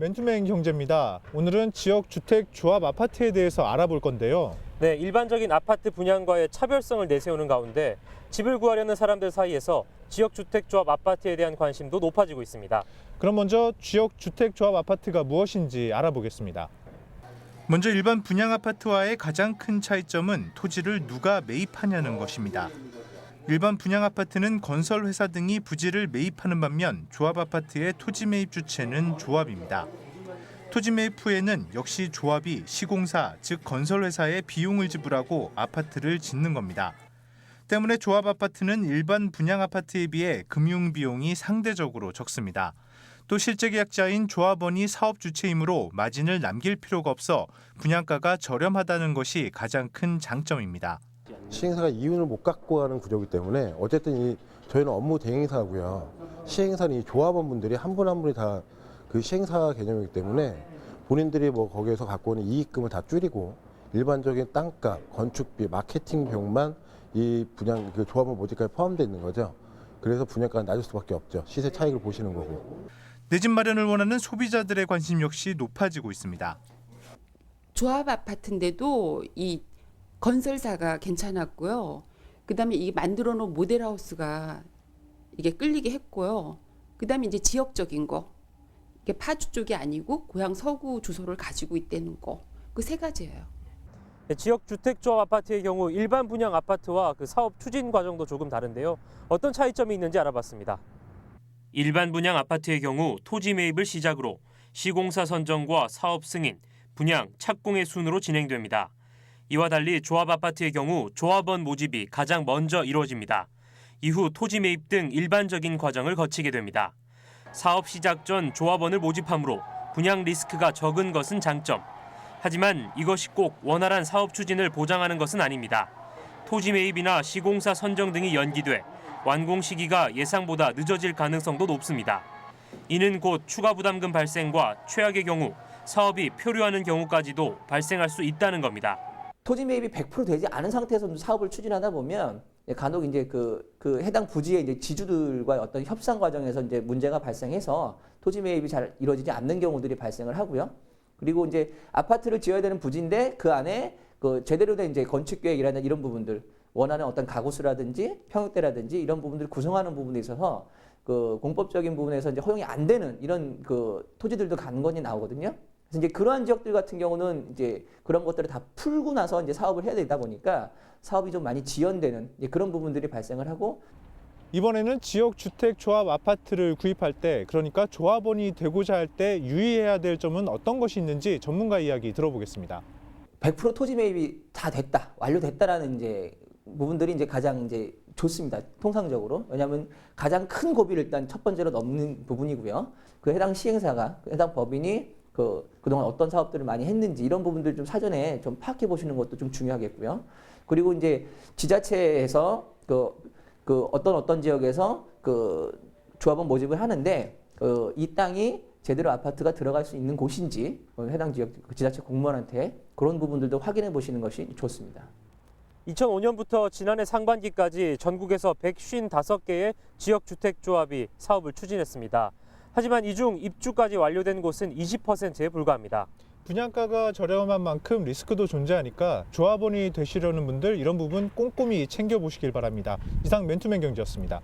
맨투맨 경제입니다. 오늘은 지역 주택 조합 아파트에 대해서 알아볼 건데요. 네, 일반적인 아파트 분양과의 차별성을 내세우는 가운데 집을 구하려는 사람들 사이에서 지역 주택 조합 아파트에 대한 관심도 높아지고 있습니다. 그럼 먼저 지역 주택 조합 아파트가 무엇인지 알아보겠습니다. 먼저 일반 분양 아파트와의 가장 큰 차이점은 토지를 누가 매입하냐는 것입니다. 일반 분양 아파트는 건설 회사 등이 부지를 매입하는 반면 조합 아파트의 토지 매입 주체는 조합입니다. 토지 매입 후에는 역시 조합이 시공사, 즉 건설 회사에 비용을 지불하고 아파트를 짓는 겁니다. 때문에 조합 아파트는 일반 분양 아파트에 비해 금융 비용이 상대적으로 적습니다. 또 실제 계약자인 조합원이 사업 주체이므로 마진을 남길 필요가 없어 분양가가 저렴하다는 것이 가장 큰 장점입니다. 시행사가 이윤을 못 갖고 가는 구조이기 때문에 어쨌든 저희는 업무 대행사고요. 시행사는 이 조합원분들이 한 분 한 분이 다 그 시행사 개념이기 때문에 본인들이 거기에서 갖고 오는 이익금을 다 줄이고 일반적인 땅값, 건축비, 마케팅 비용만 이 분양 그 조합원 모집가에 포함되어 있는 거죠. 그래서 분양가가 낮을 수밖에 없죠. 시세 차익을 보시는 거고. 내 집 마련을 원하는 소비자들의 관심 역시 높아지고 있습니다. 조합 아파트인데도 이 건설사가 괜찮았고요. 그다음에 이 만들어 놓은 모델하우스가 이게 끌리게 했고요. 그다음에 이제 지역적인 거. 이게 파주 쪽이 아니고 고향 서구 주소를 가지고 있다는 거. 그 세 가지예요. 네, 지역 주택 조합 아파트의 경우 일반 분양 아파트와 그 사업 추진 과정도 조금 다른데요. 어떤 차이점이 있는지 알아봤습니다. 일반 분양 아파트의 경우 토지 매입을 시작으로 시공사 선정과 사업 승인, 분양, 착공의 순으로 진행됩니다. 이와 달리 조합 아파트의 경우 조합원 모집이 가장 먼저 이루어집니다. 이후 토지 매입 등 일반적인 과정을 거치게 됩니다. 사업 시작 전 조합원을 모집하므로 분양 리스크가 적은 것은 장점. 하지만 이것이 꼭 원활한 사업 추진을 보장하는 것은 아닙니다. 토지 매입이나 시공사 선정 등이 연기돼 완공 시기가 예상보다 늦어질 가능성도 높습니다. 이는 곧 추가 부담금 발생과 최악의 경우 사업이 표류하는 경우까지도 발생할 수 있다는 겁니다. 토지 매입이 100% 되지 않은 상태에서 사업을 추진하다 보면 간혹 이제 그 해당 부지의 이제 지주들과의 어떤 협상 과정에서 이제 문제가 발생해서 토지 매입이 잘 이루어지지 않는 경우들이 발생을 하고요. 그리고 이제 아파트를 지어야 되는 부지인데 그 안에 그 제대로 된 이제 건축 계획이라든가 이런 부분들, 원하는 어떤 가구수라든지 평형대라든지 이런 부분들을 구성하는 부분에 있어서 그 공법적인 부분에서 이제 허용이 안 되는 이런 그 토지들도 간건이 나오거든요. 그래서 이제 그러한 지역들 같은 경우는 이제 그런 것들을 다 풀고 나서 이제 사업을 해야 되다 보니까 사업이 좀 많이 지연되는 그런 부분들이 발생을 하고. 이번에는 지역 주택 조합 아파트를 구입할 때, 그러니까 조합원이 되고자 할 때 유의해야 될 점은 어떤 것이 있는지 전문가 이야기 들어보겠습니다. 100% 토지 매입이 다 됐다, 완료됐다라는 이제 부분들이 이제 가장 이제 좋습니다. 통상적으로. 왜냐하면 가장 큰 고비를 일단 첫 번째로 넘는 부분이고요. 그 해당 시행사가, 해당 법인이 그동안 어떤 사업들을 많이 했는지 이런 부분들 좀 사전에 좀 파악해 보시는 것도 좀 중요하겠고요. 그리고 이제 지자체에서 어떤 지역에서 그 조합원 모집을 하는데 이 땅이 제대로 아파트가 들어갈 수 있는 곳인지 해당 지역 지자체 공무원한테 그런 부분들도 확인해 보시는 것이 좋습니다. 2005년부터 지난해 상반기까지 전국에서 155개의 지역주택조합이 사업을 추진했습니다. 하지만 이 중 입주까지 완료된 곳은 20%에 불과합니다. 분양가가 저렴한 만큼 리스크도 존재하니까 조합원이 되시려는 분들 이런 부분 꼼꼼히 챙겨보시길 바랍니다. 이상 맨투맨 경제였습니다.